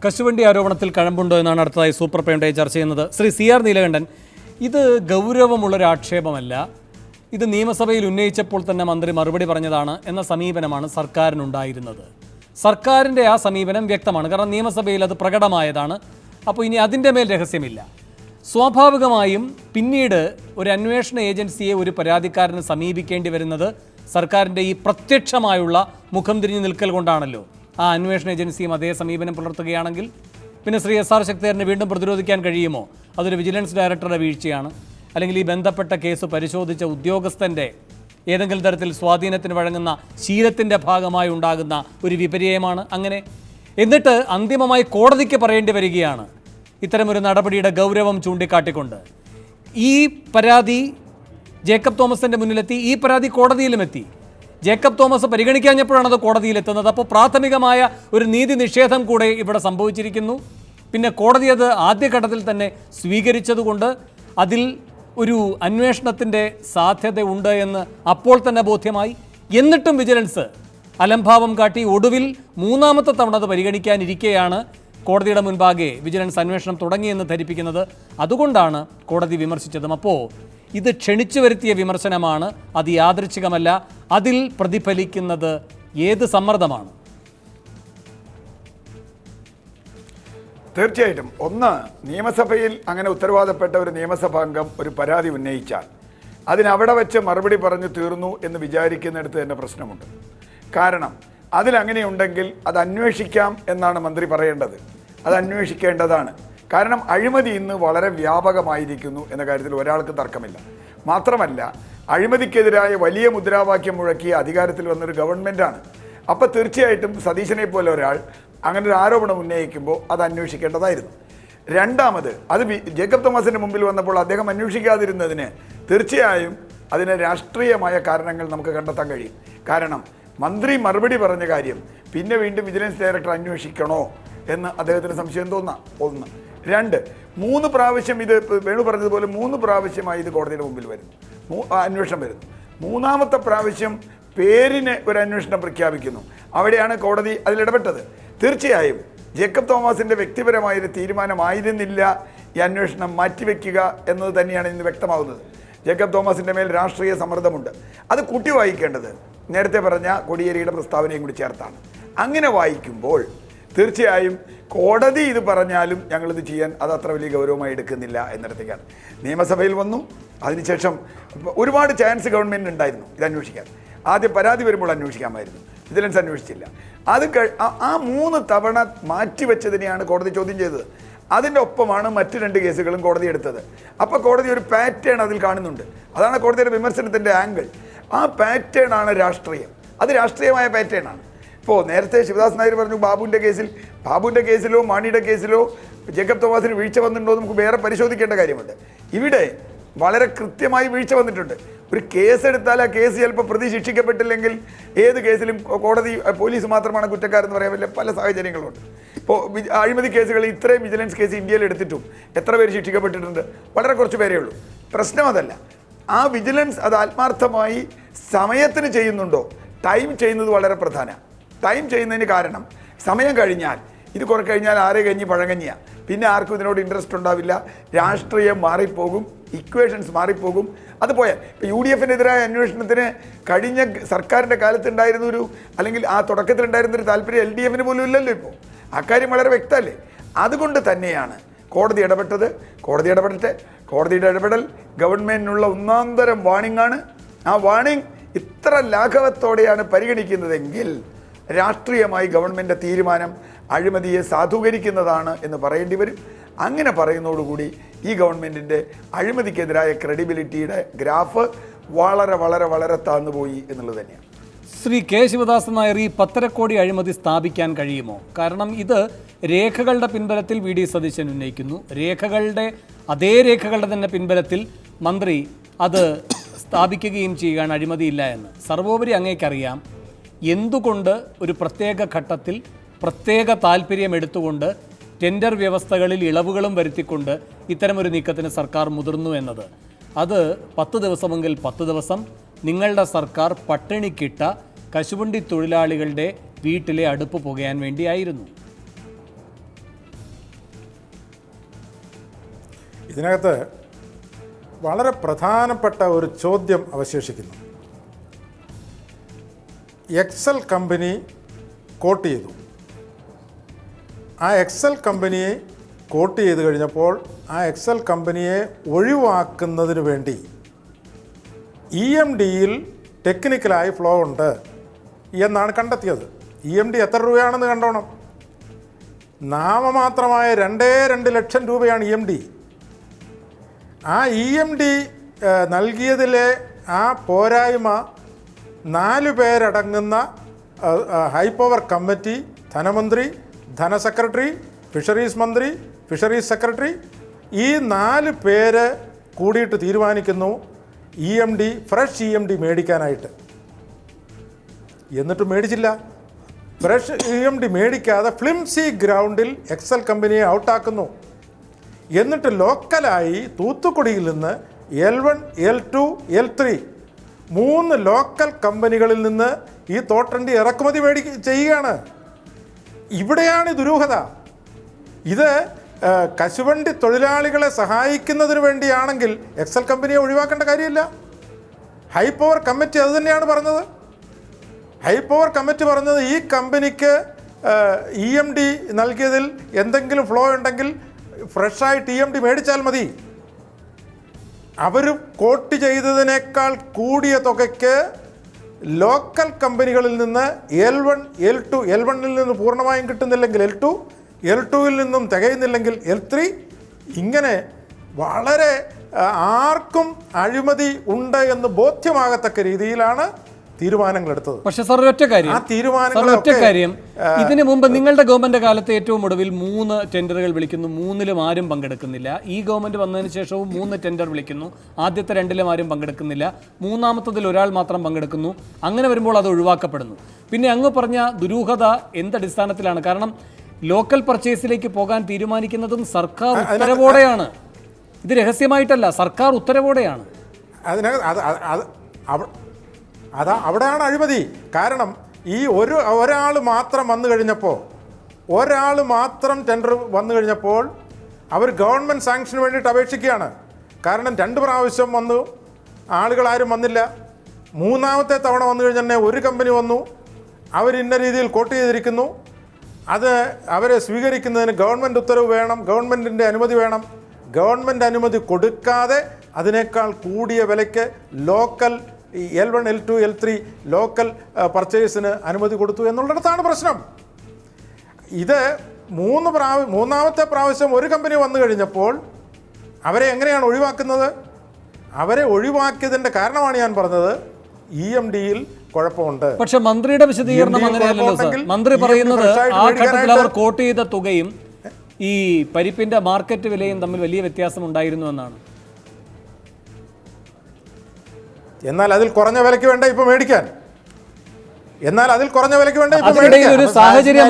കശുവണ്ടി ആരോപണത്തിൽ കഴമ്പുണ്ടോ എന്നാണ് അടുത്തതായി സൂപ്പർ പ്രൈം ചർച്ച ചെയ്യുന്നത്. ശ്രീ CR നീലകണ്ഠൻ, ഇത് ഗൗരവമുള്ളൊരു ആക്ഷേപമല്ല, ഇത് നിയമസഭയിൽ ഉന്നയിച്ചപ്പോൾ തന്നെ മന്ത്രി മറുപടി പറഞ്ഞതാണ് എന്ന സമീപനമാണ് സർക്കാരിനുണ്ടായിരുന്നത്. സർക്കാരിൻ്റെ ആ സമീപനം വ്യക്തമാണ്, കാരണം നിയമസഭയിൽ അത് പ്രകടമായതാണ്. അപ്പോൾ ഇനി അതിൻ്റെ മേൽ രഹസ്യമില്ല. സ്വാഭാവികമായും പിന്നീട് ഒരു അന്വേഷണ ഏജൻസിയെ ഒരു പരാതിക്കാരന് സമീപിക്കേണ്ടി വരുന്നത് സർക്കാരിൻ്റെ ഈ പ്രത്യക്ഷമായുള്ള മുഖം തിരിഞ്ഞു നിൽക്കൽ കൊണ്ടാണല്ലോ. ആ അന്വേഷണ ഏജൻസിയും അതേ സമീപനം പുലർത്തുകയാണെങ്കിൽ പിന്നെ ശ്രീ SR ശക്തിധരനെ വീണ്ടും പ്രതിരോധിക്കാൻ കഴിയുമോ? അതൊരു വിജിലൻസ് ഡയറക്ടറുടെ വീഴ്ചയാണ്, അല്ലെങ്കിൽ ഈ ബന്ധപ്പെട്ട കേസ് പരിശോധിച്ച ഉദ്യോഗസ്ഥൻ്റെ ഏതെങ്കിലും തരത്തിൽ സ്വാധീനത്തിന് വഴങ്ങുന്ന ശീലത്തിൻ്റെ ഭാഗമായി ഉണ്ടാകുന്ന ഒരു വിപര്യമാണ് അങ്ങനെ. എന്നിട്ട് അന്തിമമായി കോടതിക്ക് പറയേണ്ടി വരികയാണ് ഇത്തരമൊരു നടപടിയുടെ ഗൗരവം ചൂണ്ടിക്കാട്ടിക്കൊണ്ട്. ഈ പരാതി ജേക്കബ് തോമസിൻ്റെ മുന്നിലെത്തി, ഈ പരാതി കോടതിയിലുമെത്തി. ജേക്കബ് തോമസ് പരിഗണിക്കാഞ്ഞപ്പോഴാണ് അത് കോടതിയിലെത്തുന്നത്. അപ്പോൾ പ്രാഥമികമായ ഒരു നീതി നിഷേധം കൂടെ ഇവിടെ സംഭവിച്ചിരിക്കുന്നു. പിന്നെ കോടതി അത് ആദ്യഘട്ടത്തിൽ തന്നെ സ്വീകരിച്ചതുകൊണ്ട് അതിൽ ഒരു അന്വേഷണത്തിൻ്റെ സാധ്യതയുണ്ട് എന്ന് അപ്പോൾ തന്നെ ബോധ്യമായി. എന്നിട്ടും വിജിലൻസ് അലംഭാവം കാട്ടി ഒടുവിൽ മൂന്നാമത്തെ തവണ അത് പരിഗണിക്കാനിരിക്കെയാണ് കോടതിയുടെ മുൻപാകെ വിജിലൻസ് അന്വേഷണം തുടങ്ങിയെന്ന് ധരിപ്പിക്കുന്നത്. അതുകൊണ്ടാണ് കോടതി വിമർശിച്ചതും. അപ്പോൾ ഇത് ക്ഷണിച്ചു വരുത്തിയ വിമർശനമാണ്, അത് യാദൃച്ഛികമല്ല. അതിൽ പ്രതിഫലിക്കുന്നത് ഏത് സമ്മർദ്ദമാണ്? തീർച്ചയായിട്ടും ഒന്ന്, നിയമസഭയിൽ അങ്ങനെ ഉത്തരവാദപ്പെട്ട ഒരു നിയമസഭാംഗം ഒരു പരാതി ഉന്നയിച്ചാൽ അതിനവിടെ വെച്ച് മറുപടി പറഞ്ഞു തീർന്നു എന്ന് വിചാരിക്കുന്നിടത്ത് തന്നെ പ്രശ്നമുണ്ട്. കാരണം അതിലങ്ങനെയുണ്ടെങ്കിൽ അത് അന്വേഷിക്കാം എന്നാണ് മന്ത്രി പറയേണ്ടത്. അത് അന്വേഷിക്കേണ്ടതാണ്. കാരണം അഴിമതി ഇന്ന് വളരെ വ്യാപകമായിരിക്കുന്നു എന്ന കാര്യത്തിൽ ഒരാൾക്ക് തർക്കമില്ല. മാത്രമല്ല, അഴിമതിക്കെതിരായ വലിയ മുദ്രാവാക്യം മുഴക്കിയ അധികാരത്തിൽ വന്നൊരു ഗവൺമെൻറ്റാണ്. അപ്പോൾ തീർച്ചയായിട്ടും സതീശനെ പോലെ ഒരാൾ അങ്ങനെ ഒരു ആരോപണം ഉന്നയിക്കുമ്പോൾ അത് അന്വേഷിക്കേണ്ടതായിരുന്നു. രണ്ടാമത്, അത് ജേക്കബ് തോമസിൻ്റെ മുമ്പിൽ വന്നപ്പോൾ അദ്ദേഹം അന്വേഷിക്കാതിരുന്നതിന് തീർച്ചയായും അതിന് രാഷ്ട്രീയമായ കാരണങ്ങൾ നമുക്ക് കണ്ടെത്താൻ കഴിയും. കാരണം മന്ത്രി മറുപടി പറഞ്ഞ കാര്യം പിന്നെ വീണ്ടും വിജിലൻസ് ഡയറക്ടർ അന്വേഷിക്കണോ എന്ന് അദ്ദേഹത്തിന് സംശയം തോന്നാം. ഒന്ന്. രണ്ട്, 3 പ്രാവശ്യം ഇത് വേണു പറഞ്ഞതുപോലെ 3 പ്രാവശ്യമായി ഇത് കോടതിയുടെ മുമ്പിൽ വരുന്നു, അന്വേഷണം വരുന്നു. മൂന്നാമത്തെ പ്രാവശ്യം പേരിന് ഒരു അന്വേഷണം പ്രഖ്യാപിക്കുന്നു. അവിടെയാണ് കോടതി അതിലിടപെട്ടത്. തീർച്ചയായും ജേക്കബ് തോമസിൻ്റെ വ്യക്തിപരമായൊരു തീരുമാനമായിരുന്നില്ല ഈ അന്വേഷണം മാറ്റിവെക്കുക എന്നത് തന്നെയാണ് ഇന്ന് വ്യക്തമാകുന്നത്. ജേക്കബ് തോമസിൻ്റെ മേൽ രാഷ്ട്രീയ സമ്മർദ്ദമുണ്ട്. അത് കൂട്ടി വായിക്കേണ്ടത് നേരത്തെ പറഞ്ഞ കോടിയേരിയുടെ പ്രസ്താവനയും കൂടി ചേർത്താണ്. അങ്ങനെ വായിക്കുമ്പോൾ തീർച്ചയായും കോടതി ഇത് പറഞ്ഞാലും ഞങ്ങളിത് ചെയ്യാൻ അത് അത്ര വലിയ ഗൗരവമായി എടുക്കുന്നില്ല എന്നിടത്തേക്കാണ്. നിയമസഭയിൽ വന്നു, അതിനുശേഷം ഒരുപാട് ചാൻസ് ഗവൺമെൻറ് ഉണ്ടായിരുന്നു ഇത് അന്വേഷിക്കാൻ. ആദ്യം പരാതി വരുമ്പോൾ അന്വേഷിക്കാമായിരുന്നു, വിജിലൻസ് അന്വേഷിച്ചില്ല. അത് ആ 3 തവണ മാറ്റിവെച്ചതിനെയാണ് കോടതി ചോദ്യം ചെയ്തത്. അതിൻ്റെ ഒപ്പമാണ് മറ്റ് 2 കേസുകളും കോടതി എടുത്തത്. അപ്പോൾ കോടതി ഒരു പാറ്റേൺ അതിൽ കാണുന്നുണ്ട്. അതാണ് കോടതിയുടെ വിമർശനത്തിൻ്റെ ആംഗിൾ. ആ പാറ്റേൺ ആണ് രാഷ്ട്രീയം. അത് രാഷ്ട്രീയമായ പാറ്റേൺ ആണ്. ഇപ്പോൾ നേരത്തെ ശിവദാസ് നായർ പറഞ്ഞു ബാബുവിൻ്റെ കേസിലോ മാണിയുടെ കേസിലോ ജേക്കബ് തോമസിന് വീഴ്ച വന്നിട്ടുണ്ടോ നമുക്ക് വേറെ പരിശോധിക്കേണ്ട കാര്യമുണ്ട്. ഇവിടെ വളരെ കൃത്യമായി വീഴ്ച വന്നിട്ടുണ്ട്. ഒരു കേസെടുത്താൽ ആ കേസ് ചിലപ്പോൾ പ്രതി ശിക്ഷിക്കപ്പെട്ടില്ലെങ്കിൽ ഏത് കേസിലും കോടതി പോലീസ് മാത്രമാണ് കുറ്റക്കാരെന്ന് പറയാൻ വലിയ പല സാഹചര്യങ്ങളുണ്ട്. ഇപ്പോൾ അഴിമതി കേസുകൾ ഇത്രയും വിജിലൻസ് കേസ് ഇന്ത്യയിൽ എടുത്തിട്ടും എത്ര പേര് ശിക്ഷിക്കപ്പെട്ടിട്ടുണ്ട്? വളരെ കുറച്ച് പേരേ ഉള്ളൂ. പ്രശ്നം അതല്ല. ആ വിജിലൻസ് അത് ആത്മാർത്ഥമായി സമയത്തിന് ചെയ്യുന്നുണ്ടോ? ടൈം ചെയ്യുന്നത് വളരെ പ്രധാനമാണ്. ടൈം ചെയ്യുന്നതിന് കാരണം സമയം കഴിഞ്ഞാൽ ഇത് കുറെ കഴിഞ്ഞാൽ ആരെ കഞ്ഞി പഴങ്കഞ്ഞിയാണ്. പിന്നെ ആർക്കും ഇതിനോട് ഇൻട്രസ്റ്റ് ഉണ്ടാവില്ല. രാഷ്ട്രീയം മാറിപ്പോകും, ഇക്വേഷൻസ് മാറിപ്പോകും. അത് പോയാൽ ഇപ്പോൾ UDF-നെതിരായ അന്വേഷണത്തിന് കഴിഞ്ഞ സർക്കാരിൻ്റെ കാലത്തുണ്ടായിരുന്നൊരു അല്ലെങ്കിൽ ആ തുടക്കത്തിലുണ്ടായിരുന്നൊരു താല്പര്യം LDF-ന് പോലും ഇല്ലല്ലോ. ഇപ്പോൾ അക്കാര്യം വളരെ വ്യക്തമല്ലേ. അതുകൊണ്ട് തന്നെയാണ് കോടതി ഇടപെട്ടത്. കോടതി ഇടപെടട്ടെ. കോടതിയുടെ ഇടപെടൽ ഗവൺമെൻറ്റിനുള്ള ഒന്നാന്തരം വാണിംഗ് ആണ്. ആ വാണിംഗ് ഇത്ര ലാഘവത്തോടെയാണ് പരിഗണിക്കുന്നതെങ്കിൽ രാഷ്ട്രീയമായി ഗവൺമെൻറ് തീരുമാനം അഴിമതിയെ സാധൂകരിക്കുന്നതാണ് എന്ന് പറയേണ്ടി വരും. അങ്ങനെ പറയുന്നതോടുകൂടി ഈ ഗവൺമെൻറ്റിൻ്റെ അഴിമതിക്കെതിരായ ക്രെഡിബിലിറ്റിയുടെ ഗ്രാഫ് വളരെ വളരെ വളരെ താഴ്ന്നുപോയി എന്നുള്ളത് തന്നെയാണ്. ശ്രീ K. ശിവദാസൻ നായർ, ഈ 10 കോടി അഴിമതി സ്ഥാപിക്കാൻ കഴിയുമോ? കാരണം ഇത് രേഖകളുടെ പിൻബലത്തിൽ VD സതീശൻ ഉന്നയിക്കുന്നു. അതേ രേഖകളുടെ തന്നെ പിൻബലത്തിൽ മന്ത്രി അത് സ്ഥാപിക്കുകയും ചെയ്യുകയാണ് അഴിമതിയില്ല എന്ന്. സർവോപരി അങ്ങേക്കറിയാം എന്തുകൊണ്ട് ഒരു പ്രത്യേക ഘട്ടത്തിൽ പ്രത്യേക താല്പര്യം എടുത്തുകൊണ്ട് ടെൻഡർ വ്യവസ്ഥകളിൽ ഇളവുകളും വരുത്തിക്കൊണ്ട് ഇത്തരമൊരു നീക്കത്തിന് സർക്കാർ മുതിർന്നു എന്നത്. അത് 10 ദിവസമെങ്കിൽ 10 ദിവസം നിങ്ങളുടെ സർക്കാർ പട്ടിണിക്കിട്ട കശുവണ്ടി തൊഴിലാളികളുടെ വീട്ടിലെ അടുപ്പ് പുകയാൻ വേണ്ടിയായിരുന്നു. ഇതിനകത്ത് വളരെ പ്രധാനപ്പെട്ട ഒരു ചോദ്യം അവശേഷിക്കുന്നു. എക്സൽ കമ്പനി കോട്ട് ചെയ്തു. ആ എക്സൽ കമ്പനിയെ കോട്ട് ചെയ്ത് കഴിഞ്ഞപ്പോൾ ആ എക്സൽ കമ്പനിയെ ഒഴിവാക്കുന്നതിന് വേണ്ടി EMDയിൽ ടെക്നിക്കലായി ഫ്ലോ ഉണ്ട് എന്നാണ് കണ്ടെത്തിയത്. EMD എത്ര രൂപയാണെന്ന് കണ്ടോണം. നാമമാത്രമായ 2.2 ലക്ഷം രൂപയാണ് EMD. ആ EMD നൽകിയതിലെ ആ പോരായ്മ 4 പേരടങ്ങുന്ന ഹൈ പവർ കമ്മിറ്റി, ധനമന്ത്രി, ധനസെക്രട്ടറി, ഫിഷറീസ് മന്ത്രി, ഫിഷറീസ് സെക്രട്ടറി, ഈ 4 പേര് കൂടിയിട്ട് തീരുമാനിക്കുന്നു EMD, ഫ്രഷ് EMD മേടിക്കാനായിട്ട്. എന്നിട്ട് മേടിച്ചില്ല. ഫ്രഷ് EMD മേടിക്കാതെ ഫ്ലിംസി ഗ്രൗണ്ടിൽ എക്സൽ കമ്പനിയെ ഔട്ടാക്കുന്നു. എന്നിട്ട് ലോക്കലായി തൂത്തുക്കുടിയിൽ നിന്ന് L1, L2, L3 3 ലോക്കൽ കമ്പനികളിൽ നിന്ന് ഈ തോട്ടണ്ടി ഇറക്കുമതി ചെയ്യുകയാണ്. ഇവിടെയാണ് ദുരൂഹത. ഇത് കശുവണ്ടി തൊഴിലാളികളെ സഹായിക്കുന്നതിന് വേണ്ടിയാണെങ്കിൽ എക്സൽ കമ്പനിയെ ഒഴിവാക്കേണ്ട കാര്യമില്ല. ഹൈ പവർ കമ്മിറ്റി അത് തന്നെയാണ് പറഞ്ഞത്. ഹൈ പവർ കമ്മിറ്റി പറഞ്ഞത് ഈ കമ്പനിക്ക് EMD നൽകിയതിൽ എന്തെങ്കിലും ഫ്ലോ ഉണ്ടെങ്കിൽ ഫ്രഷായിട്ട് EMD മേടിച്ചാൽ മതി. അവർ കോട്ട് ചെയ്തതിനേക്കാൾ കൂടിയ തുകയ്ക്ക് ലോക്കൽ കമ്പനികളിൽ നിന്ന് L1, L2, L1ൽ നിന്ന് പൂർണ്ണമായും കിട്ടുന്നില്ലെങ്കിൽ L2, L2ൽ നിന്നും തികയുന്നില്ലെങ്കിൽ L3, ഇങ്ങനെ വളരെ ആർക്കും അഴിമതി ഉണ്ട് എന്ന് ബോധ്യമാകത്തക്ക രീതിയിലാണ് തീരുമാനങ്ങൾ എടുത്തത്. പക്ഷേ സാർ ഒറ്റ കാര്യം, ഇതിനു മുമ്പ് നിങ്ങളുടെ ഗവൺമെന്റ് കാലത്ത് ഏറ്റവും ഒടുവിൽ 3 ടെൻഡറുകൾ വിളിക്കുന്നു, 3ലും ആരും പങ്കെടുക്കുന്നില്ല. ഈ ഗവൺമെന്റ് വന്നതിന് ശേഷവും 3 ടെൻഡർ വിളിക്കുന്നു, ആദ്യത്തെ 2ലും ആരും പങ്കെടുക്കുന്നില്ല, മൂന്നാമത്തതിൽ ഒരാൾ മാത്രം പങ്കെടുക്കുന്നു. അങ്ങനെ വരുമ്പോൾ അത് ഒഴിവാക്കപ്പെടുന്നു. പിന്നെ അങ്ങ് പറഞ്ഞ ദുരൂഹത എന്തടിസ്ഥാനത്തിലാണ്? കാരണം ലോക്കൽ പർച്ചേസിലേക്ക് പോകാൻ തീരുമാനിക്കുന്നതും സർക്കാർ ഉത്തരവോടെയാണ്. ഇത് രഹസ്യമായിട്ടല്ല, സർക്കാർ ഉത്തരവോടെയാണ്. അവിടെയാണ് അഴിമതി. കാരണം ഈ ഒരാൾ മാത്രം വന്നു കഴിഞ്ഞപ്പോൾ, ഒരാൾ മാത്രം ടെൻഡർ വന്നു കഴിഞ്ഞപ്പോൾ അവർ ഗവൺമെൻറ് സാങ്ഷന് വേണ്ടിയിട്ട് അപേക്ഷിക്കുകയാണ്. കാരണം 2 പ്രാവശ്യം വന്നു, ആളുകളാരും വന്നില്ല. മൂന്നാമത്തെ തവണ വന്നു കഴിഞ്ഞാൽ ഒരു കമ്പനി വന്നു, അവർ ഇന്ന രീതിയിൽ കോട്ട് ചെയ്തിരിക്കുന്നു, അത് അവരെ സ്വീകരിക്കുന്നതിന് ഗവൺമെൻറ് ഉത്തരവ് വേണം, ഗവൺമെൻറ്റിൻ്റെ അനുമതി വേണം. ഗവൺമെൻറ് അനുമതി കൊടുക്കാതെ അതിനേക്കാൾ കൂടിയ വിലയ്ക്ക് local L1, L2, L3 local പർച്ചേസിന് അനുമതി കൊടുത്തു എന്നുള്ളിടത്താണ് പ്രശ്നം. ഇത് മൂന്നാമത്തെ പ്രാവശ്യം ഒരു കമ്പനി വന്നു കഴിഞ്ഞപ്പോൾ അവരെ എങ്ങനെയാണ് ഒഴിവാക്കുന്നത്? അവരെ ഒഴിവാക്കിയതിൻ്റെ കാരണമാണ് ഞാൻ പറഞ്ഞത്, EMDയിൽ കുഴപ്പമുണ്ട്. പക്ഷെ മന്ത്രിയുടെ വിശദീകരണം അങ്ങനെയല്ലല്ലോ സാർ. മന്ത്രി പറയുന്നത് ആ ഘട്ടത്തിൽ അവർ കോട്ട് ചെയ്ത തുകയും ഈ പരിപ്പിന്റെ മാർക്കറ്റ് വിലയും തമ്മിൽ വലിയ വ്യത്യാസം ഉണ്ടായിരുന്നു എന്നാണ്. എന്നാൽ അതിൽ കുറഞ്ഞ വിലയ്ക്ക് വേണ്ട ഇപ്പൊ മേടിക്കാൻ. അതിനിടയിൽ ഒരു സാഹചര്യ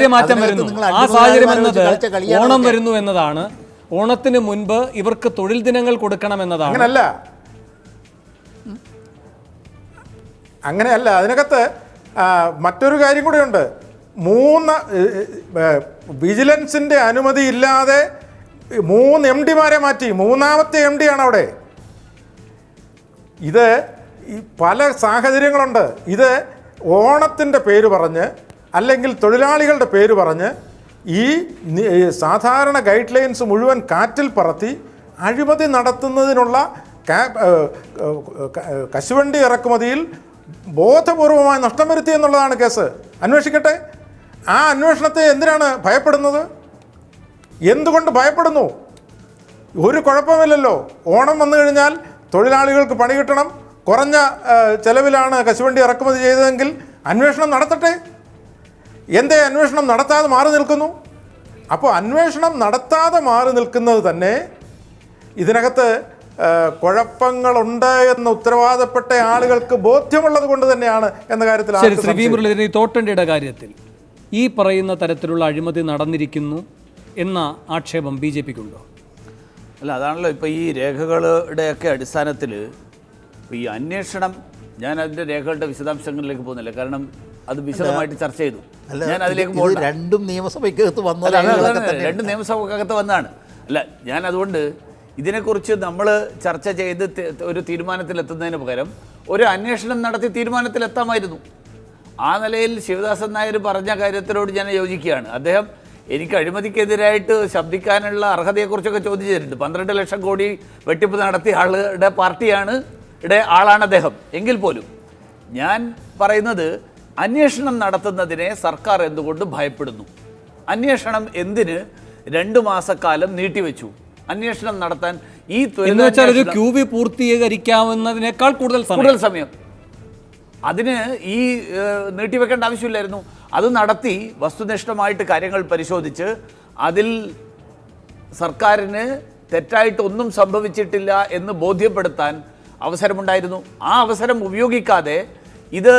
മാറ്റം വരുന്നു. ആ സാഹചര്യം എന്നത് ഓണം വരുന്നു എന്നതാണ്. ഓണത്തിന് മുൻപ് ഇവർക്ക് തൊഴിൽ ദിനങ്ങൾ കൊടുക്കണം എന്നതാണ്. അങ്ങനെയല്ല. അതിനകത്ത് മറ്റൊരു കാര്യം കൂടെയുണ്ട്. 3 വിജിലൻസിന്റെ അനുമതി ഇല്ലാതെ 3 MDമാരെ മാറ്റി. മൂന്നാമത്തെ MD ആണ് അവിടെ. ഇത് പല സാഹചര്യങ്ങളുണ്ട്. ഇത് ഓണത്തിൻ്റെ പേര് പറഞ്ഞ് അല്ലെങ്കിൽ തൊഴിലാളികളുടെ പേര് പറഞ്ഞ് ഈ സാധാരണ ഗൈഡ് ലൈൻസ് മുഴുവൻ കാറ്റിൽ പറത്തി അഴിമതി നടത്തുന്നതിനുള്ള കശുവണ്ടി ഇറക്കുമതിയിൽ ബോധപൂർവമായി നഷ്ടം വരുത്തി എന്നുള്ളതാണ് കേസ്. അന്വേഷിക്കട്ടെ. ആ അന്വേഷണത്തെ എന്തിനാണ് ഭയപ്പെടുന്നത്? എന്തുകൊണ്ട് ഭയപ്പെടുന്നു? ഒരു കുഴപ്പമില്ലല്ലോ. ഓണം വന്നു കഴിഞ്ഞാൽ തൊഴിലാളികൾക്ക് പണി കിട്ടണം, കുറഞ്ഞ ചെലവിലാണ് കശുവണ്ടി ഇറക്കുമതി ചെയ്തതെങ്കിൽ അന്വേഷണം നടത്തട്ടെ. എന്തേ അന്വേഷണം നടത്താതെ മാറി നിൽക്കുന്നു? അപ്പോൾ അന്വേഷണം നടത്താതെ മാറി നിൽക്കുന്നത് തന്നെ ഇതിനകത്ത് കുഴപ്പങ്ങളുണ്ട് എന്ന് ഉത്തരവാദപ്പെട്ട ആളുകൾക്ക് ബോധ്യമുള്ളത് കൊണ്ട് തന്നെയാണ് എന്ന കാര്യത്തിൽ. ശ്രീ വി മുരളീധരൻ, ഈ തോട്ടണ്ടിയുടെ കാര്യത്തിൽ ഈ പറയുന്ന തരത്തിലുള്ള അഴിമതി നടന്നിരിക്കുന്നു എന്ന ആക്ഷേപം BJPക്കുണ്ടോ? അല്ല, അതാണല്ലോ ഇപ്പോൾ ഈ രേഖകളുടെയൊക്കെ അടിസ്ഥാനത്തിൽ ഈ അന്വേഷണം, ഞാൻ അതിൻ്റെ രേഖകളുടെ വിശദാംശങ്ങളിലേക്ക് പോകുന്നില്ല, കാരണം അത് വിശദമായിട്ട് ചർച്ച ചെയ്തു. ഞാൻ അതിലേക്ക് പോകും. രണ്ടും നിയമസഭയ്ക്കകത്ത് വന്നതാണ്. 2 നിയമസഭക്കകത്ത് വന്നതാണ്. അല്ല, ഞാൻ അതുകൊണ്ട് ഇതിനെക്കുറിച്ച് നമ്മൾ ചർച്ച ചെയ്ത് ഒരു തീരുമാനത്തിലെത്തുന്നതിന് പകരം ഒരു അന്വേഷണം നടത്തി തീരുമാനത്തിലെത്താമായിരുന്നു. ആ നിലയിൽ ശിവദാസൻ നായർ പറഞ്ഞ കാര്യത്തിനോട് ഞാൻ യോജിക്കുകയാണ്. അദ്ദേഹം എനിക്ക് അഴിമതിക്കെതിരായിട്ട് ശബ്ദിക്കാനുള്ള അർഹതയെക്കുറിച്ചൊക്കെ ചോദിച്ചിട്ടുണ്ട്. 12 ലക്ഷം കോടി വെട്ടിപ്പ് നടത്തിയ ആളുടെ പാർട്ടിയാണ് ആളാണ് അദ്ദേഹം. എങ്കിൽ പോലും ഞാൻ പറയുന്നത് അന്വേഷണം നടത്തുന്നതിനെ സർക്കാർ എന്തുകൊണ്ട് ഭയപ്പെടുന്നു? അന്വേഷണം എന്തിന് 2 മാസക്കാലം നീട്ടിവെച്ചു? അന്വേഷണം നടത്താൻ ഈ ഒരു ക്യൂബി പൂർത്തീകരിക്കാവുന്നതിനേക്കാൾ കൂടുതൽ സമയം അതിന് ഈ നീട്ടിവെക്കേണ്ട ആവശ്യമില്ലായിരുന്നു. അത് നടത്തി വസ്തുനിഷ്ഠമായിട്ട് കാര്യങ്ങൾ പരിശോധിച്ച് അതിൽ സർക്കാരിന് തെറ്റായിട്ടൊന്നും സംഭവിച്ചിട്ടില്ല എന്ന് ബോധ്യപ്പെടുത്താൻ അവസരമുണ്ടായിരുന്നു. ആ അവസരം ഉപയോഗിക്കാതെ ഇത്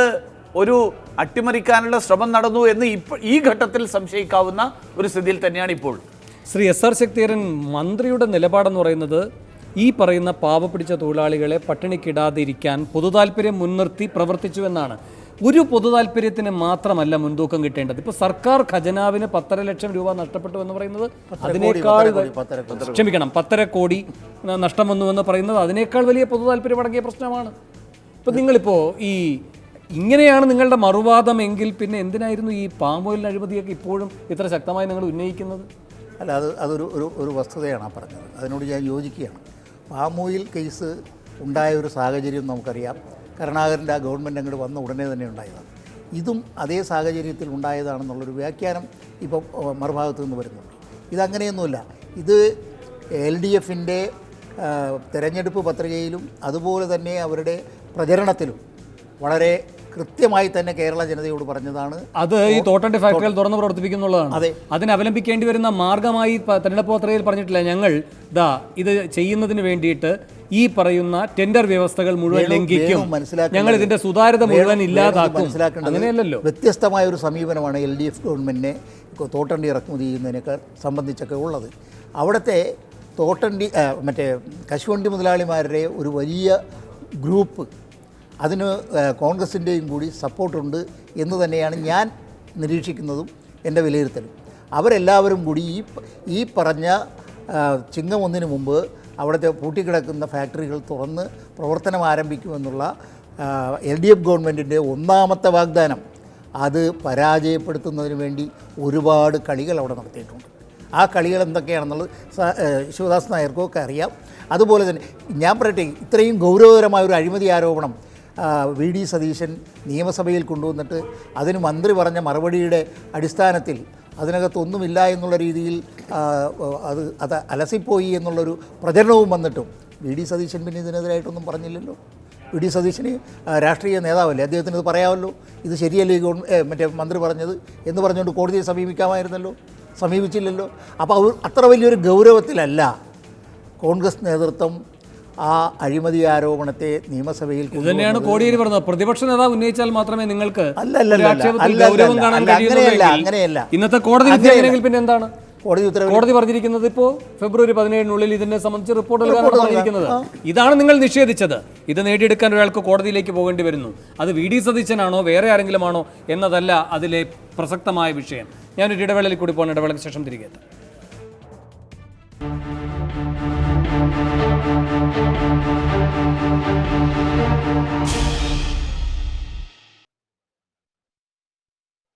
ഒരു അട്ടിമറിക്കാനുള്ള ശ്രമം നടന്നു എന്ന് ഈ ഘട്ടത്തിൽ സംശയിക്കാവുന്ന ഒരു സ്ഥിതിയിൽ തന്നെയാണ് ഇപ്പോൾ. ശ്രീ SR ശക്തിധരൻ, മന്ത്രിയുടെ നിലപാടെന്ന് പറയുന്നത് ഈ പറയുന്ന പാവപ്പിടിച്ച തൊഴിലാളികളെ പട്ടിണിക്കിടാതിരിക്കാൻ പൊതുതാൽപര്യം മുൻനിർത്തി പ്രവർത്തിച്ചു എന്നാണ്. ഒരു പൊതുതാൽപര്യത്തിന് മാത്രമല്ല മുൻതൂക്കം കിട്ടേണ്ടത്. ഇപ്പോൾ സർക്കാർ ഖജനാവിന് 1.5 ലക്ഷം രൂപ നഷ്ടപ്പെട്ടു എന്ന് പറയുന്നത് അതിനേക്കാൾ 1.5 കോടി നഷ്ടം വന്നു എന്ന് പറയുന്നത് അതിനേക്കാൾ വലിയ പൊതുതാൽപര്യം അടങ്ങിയ പ്രശ്നമാണ്. ഇപ്പം നിങ്ങളിപ്പോൾ ഇങ്ങനെയാണ് നിങ്ങളുടെ മറുവാദം എങ്കിൽ പിന്നെ എന്തിനായിരുന്നു ഈ പാം ഓയിൽ അഴിമതിയൊക്കെ ഇപ്പോഴും ഇത്ര ശക്തമായി നിങ്ങൾ ഉന്നയിക്കുന്നത്? അല്ല, അതൊരു വസ്തുതയാണ് ആ പറഞ്ഞത്. അതിനോട് ഞാൻ യോജിക്കുകയാണ്. പാം ഓയിൽ കേസ് ഉണ്ടായ ഒരു സാഹചര്യം നമുക്കറിയാം. കരുണാകരൻ്റെ ആ ഗവൺമെൻറ് അങ്ങോട്ട് വന്ന ഉടനെ തന്നെ ഉണ്ടായതാണ്. ഇതും അതേ സാഹചര്യത്തിൽ ഉണ്ടായതാണെന്നുള്ളൊരു വ്യാഖ്യാനം ഇപ്പോൾ മറുഭാഗത്തു നിന്ന് വരുന്നുണ്ട്. ഇതങ്ങനെയൊന്നുമില്ല. ഇത് LDFൻ്റെ തെരഞ്ഞെടുപ്പ് പത്രികയിലും അതുപോലെ തന്നെ അവരുടെ പ്രചരണത്തിലും വളരെ കൃത്യമായി തന്നെ കേരള ജനതയോട് പറഞ്ഞതാണ്. അത് ഈ തോട്ടണ്ടി ഫാക്ടറികൾ തുറന്ന് പ്രവർത്തിപ്പിക്കുന്നുള്ളതാണ്. അതെ, അതിന് അവലംബിക്കേണ്ടി വരുന്ന മാർഗമായി തെരഞ്ഞെടുപ്പ് പത്രികയിൽ പറഞ്ഞിട്ടില്ല, ഞങ്ങൾ ഇത് ചെയ്യുന്നതിന് വേണ്ടിയിട്ട് ഈ പറയുന്ന ടെൻഡർ വ്യവസ്ഥകൾ മുഴുവൻ ലംഘിക്കും, ഞങ്ങൾ ഇതിന്റെ സുതാര്യത മുഴുവൻ ഇല്ലാതാക്കും. അങ്ങനെയല്ലല്ലോ. വ്യത്യസ്തമായ ഒരു സമീപനമാണ് LDF ഗവൺമെൻറ്റിനെ തോട്ടണ്ടി ഇറക്കുമതി ചെയ്യുന്നതിനൊക്കെ സംബന്ധിച്ചൊക്കെ ഉള്ളത്. അവിടുത്തെ കശുവണ്ടി മുതലാളിമാരുടെ ഒരു വലിയ ഗ്രൂപ്പ്, അതിന് കോൺഗ്രസിൻ്റെയും കൂടി സപ്പോർട്ടുണ്ട് എന്ന് തന്നെയാണ് ഞാൻ നിരീക്ഷിക്കുന്നതും എൻ്റെ വിലയിരുത്തലും. അവരെല്ലാവരും കൂടി ഈ പറഞ്ഞ ചിങ്ങം 1 മുമ്പ് അവിടുത്തെ പൂട്ടിക്കിടക്കുന്ന ഫാക്ടറികൾ തുറന്ന് പ്രവർത്തനം ആരംഭിക്കുമെന്നുള്ള LDF ഗവൺമെൻറ്റിൻ്റെ ഒന്നാമത്തെ വാഗ്ദാനം അത് പരാജയപ്പെടുത്തുന്നതിന് വേണ്ടി ഒരുപാട് കളികൾ അവിടെ നടത്തിയിട്ടുണ്ട്. ആ കളികൾ എന്തൊക്കെയാണെന്നുള്ളത് ശിവദാസ് നായർക്കൊക്കെ അറിയാം. അതുപോലെ തന്നെ ഞാൻ പറയട്ടെ, ഇത്രയും ഗൗരവകരമായ ഒരു അഴിമതി ആരോപണം VD സതീശൻ നിയമസഭയിൽ കൊണ്ടുവന്നിട്ട് അതിന് മന്ത്രി പറഞ്ഞ മറുപടിയുടെ അടിസ്ഥാനത്തിൽ അതിനകത്തൊന്നുമില്ല എന്നുള്ള രീതിയിൽ അത് അലസിപ്പോയി എന്നുള്ളൊരു പ്രചരണവും വന്നിട്ടും VD സതീശൻ പിന്നെ ഇതിനെതിരായിട്ടൊന്നും പറഞ്ഞില്ലല്ലോ. VD സതീശന് രാഷ്ട്രീയ നേതാവല്ലേ, അദ്ദേഹത്തിന് ഇത് പറയാമല്ലോ. ഇത് ശരിയല്ലേ മന്ത്രി പറഞ്ഞത് എന്ന് പറഞ്ഞുകൊണ്ട് കോടതിയെ സമീപിക്കാമായിരുന്നല്ലോ, സമീപിച്ചില്ലല്ലോ. അപ്പോൾ അത്ര വലിയൊരു ഗൗരവത്തിലല്ല കോൺഗ്രസ് നേതൃത്വം ആ അഴിമതി ആരോപണത്തെ നിയമസഭയിൽ തന്നെയാണ് കോടിയേരി പറഞ്ഞത്. പ്രതിപക്ഷ നേതാവ് ഉന്നയിച്ചാൽ മാത്രമേ നിങ്ങൾക്ക് അങ്ങനെയല്ല. ഇന്നത്തെ കോടതി വിധിയെങ്കിൽ പിന്നെ എന്താണ് കോടതി പറഞ്ഞിരിക്കുന്നത്? ഇപ്പോൾ ഫെബ്രുവരി 17 ഇതിനെ സംബന്ധിച്ച് റിപ്പോർട്ട് നൽകാനാണ് പറഞ്ഞിരിക്കുന്നത്. ഇതാണ് നിങ്ങൾ നിഷേധിച്ചത്. ഇത് നേടിയെടുക്കാൻ ഒരാൾക്ക് കോടതിയിലേക്ക് പോകേണ്ടി വരുന്നു. അത് VD സതീശനാണോ വേറെ ആരെങ്കിലും ആണോ എന്നതല്ല അതിലെ പ്രസക്തമായ വിഷയം. ഞാനൊരു ഇടവേളയിൽ കൂടി പോകണം. ഇടവേളയ്ക്ക് ശേഷം തിരികെ എത്താം.